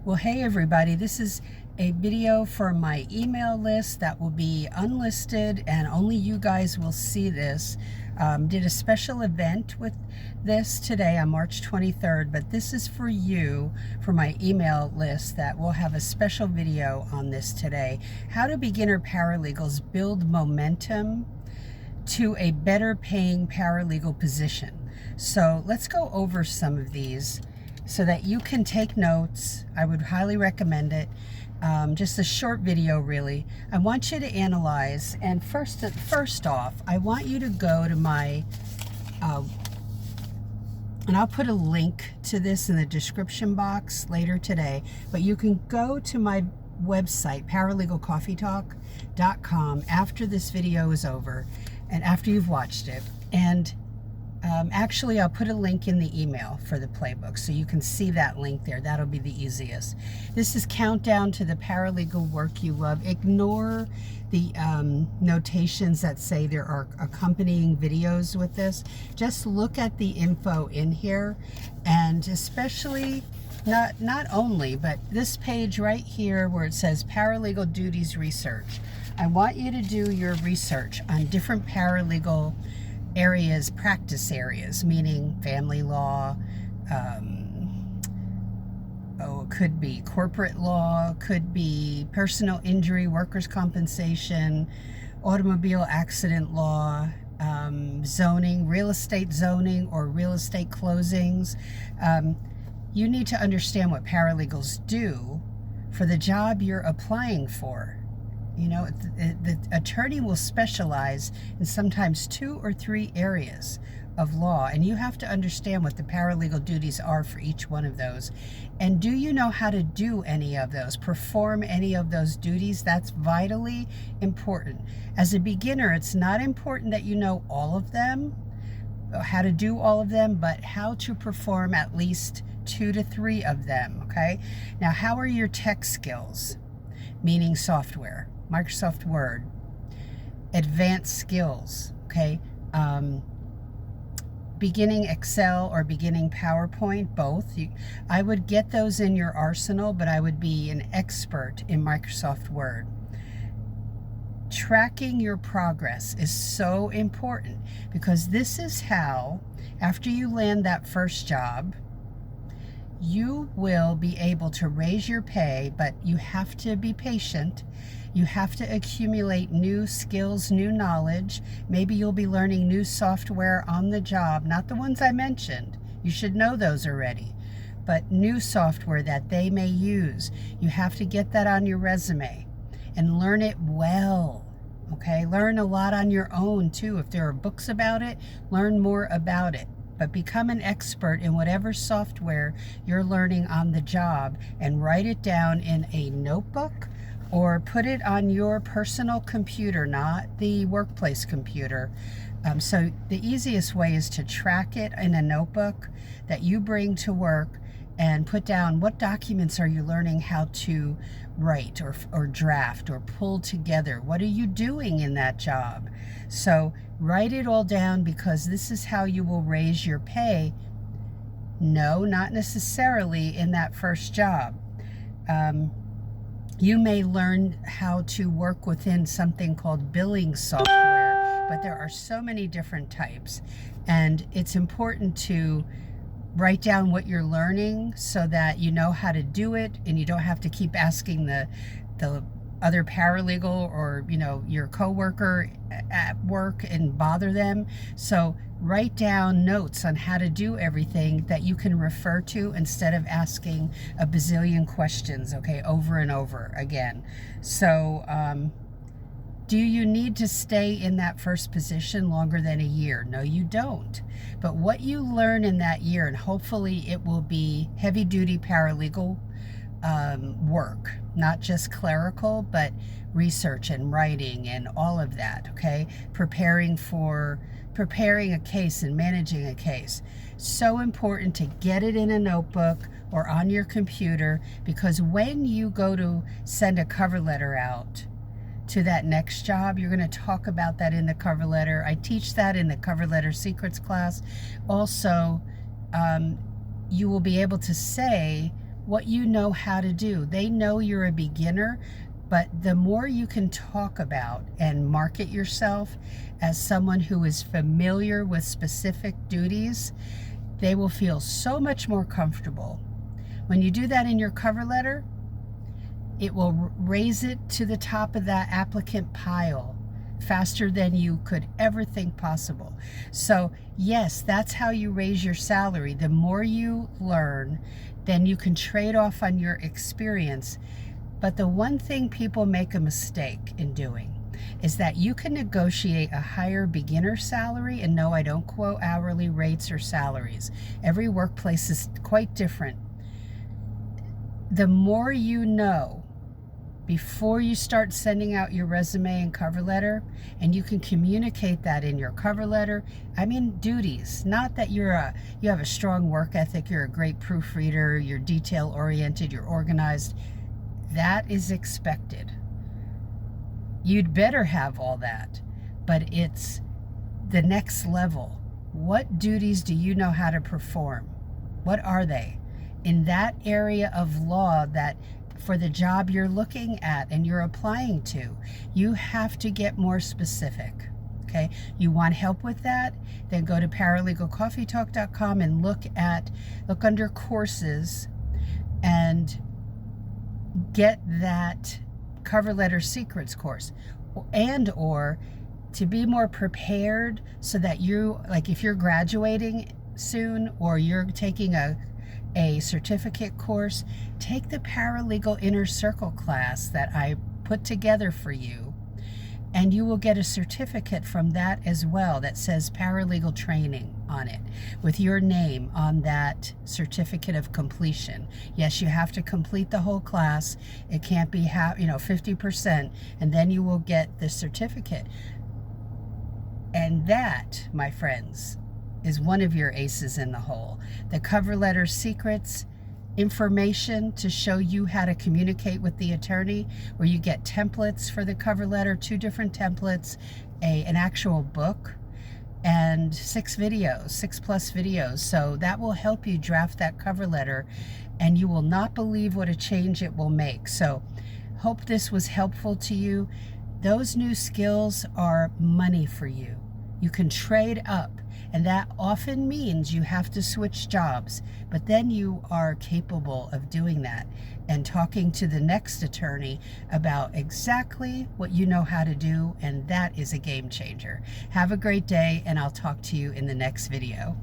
Well, hey everybody, this is a video for my email list that will be unlisted and only you guys will see this. Did a special event with this today on March 23rd, but this is for you, for my email list, that will have a special video on this today. How do beginner paralegals build momentum to a better paying paralegal position? So let's go over some of these so that you can take notes. I would highly recommend it. Just a short video, really. I want you to analyze, and first off, I want you to go to my, and I'll put a link to this in the description box later today, but you can go to my website, paralegalcoffeetalk.com, after this video is over and after you've watched it. And actually, I'll put a link in the email for the playbook so you can see that link there. That'll be the easiest. This is Countdown to the Paralegal Work You Love. Ignore the notations that say there are accompanying videos with this. Just look at the info in here, and especially not only, but this page right here where it says Paralegal Duties Research. I want you to do your research on different paralegal areas, practice areas, meaning family law, it could be corporate law, could be personal injury, workers' compensation, automobile accident law, zoning, real estate zoning, or real estate closings. You need to understand what paralegals do for the job you're applying for. You know, the attorney will specialize in sometimes 2 or 3 areas of law, and you have to understand what the paralegal duties are for each one of those. And do you know how to do any of those, perform any of those duties? That's vitally important. As a beginner, it's not important that you know all of them, how to do all of them, but how to perform at least 2 to 3 of them, okay? Now, how are your tech skills? Meaning software, Microsoft Word, advanced skills, okay? Beginning Excel or beginning PowerPoint, both. I would get those in your arsenal, but I would be an expert in Microsoft Word. Tracking your progress is so important, because this is how, after you land that first job, you will be able to raise your pay, but you have to be patient. You have to accumulate new skills, new knowledge. Maybe you'll be learning new software on the job, not the ones I mentioned. You should know those already, but new software that they may use. You have to get that on your resume and learn it well. Okay, learn a lot on your own too. If there are books about it, learn more about it. But become an expert in whatever software you're learning on the job, and write it down in a notebook or put it on your personal computer, not the workplace computer. So the easiest way is to track it in a notebook that you bring to work, and put down what documents are you learning how to write or draft or pull together. What are you doing in that job? So write it all down, because this is how you will raise your pay. No, not necessarily in that first job. You may learn how to work within something called billing software, but there are so many different types, and it's important to write down what you're learning so that you know how to do it, and you don't have to keep asking the other paralegal or, you know, your coworker at work and bother them. So write down notes on how to do everything that you can refer to, instead of asking a bazillion questions, okay, over and over again. So do you need to stay in that first position longer than a year? No, you don't. But what you learn in that year, and hopefully it will be heavy duty paralegal work, not just clerical, but research and writing and all of that, okay? Preparing a case and managing a case. So important to get it in a notebook or on your computer, because when you go to send a cover letter out to that next job, you're going to talk about that in the cover letter. I teach that in the cover letter secrets class. Also, you will be able to say what you know how to do. They know you're a beginner, but the more you can talk about and market yourself as someone who is familiar with specific duties, they will feel so much more comfortable. When you do that in your cover letter, it will raise it to the top of that applicant pile faster than you could ever think possible. So yes, that's how you raise your salary. The more you learn, then you can trade off on your experience. But the one thing people make a mistake in doing is that you can negotiate a higher beginner salary, and no, I don't quote hourly rates or salaries. Every workplace is quite different. The more you know before you start sending out your resume and cover letter, and you can communicate that in your cover letter. I mean duties, not that you have a strong work ethic, you're a great proofreader, you're detail oriented, you're organized. That is expected. You'd better have all that, but it's the next level. What duties do you know how to perform? What are they in that area of law that for the job you're looking at and you're applying to? You have to get more specific. Okay, you want help with that? Then go to paralegalcoffeetalk.com and look under courses and get that cover letter secrets course, and or to be more prepared so that you, like if you're graduating soon or you're taking a certificate course, take the Paralegal Inner Circle class that I put together for you, and you will get a certificate from that as well that says paralegal training on it with your name on that certificate of completion. Yes, you have to complete the whole class. It can't be 50%, and then you will get the certificate. And that, my friends, is one of your aces in the hole. The cover letter secrets, information to show you how to communicate with the attorney, where you get templates for the cover letter, 2 different templates, an actual book, and 6 plus videos. So that will help you draft that cover letter, and you will not believe what a change it will make. So hope this was helpful to you. Those new skills are money for you. You can trade up, and that often means you have to switch jobs, but then you are capable of doing that and talking to the next attorney about exactly what you know how to do, and that is a game changer. Have a great day, and I'll talk to you in the next video.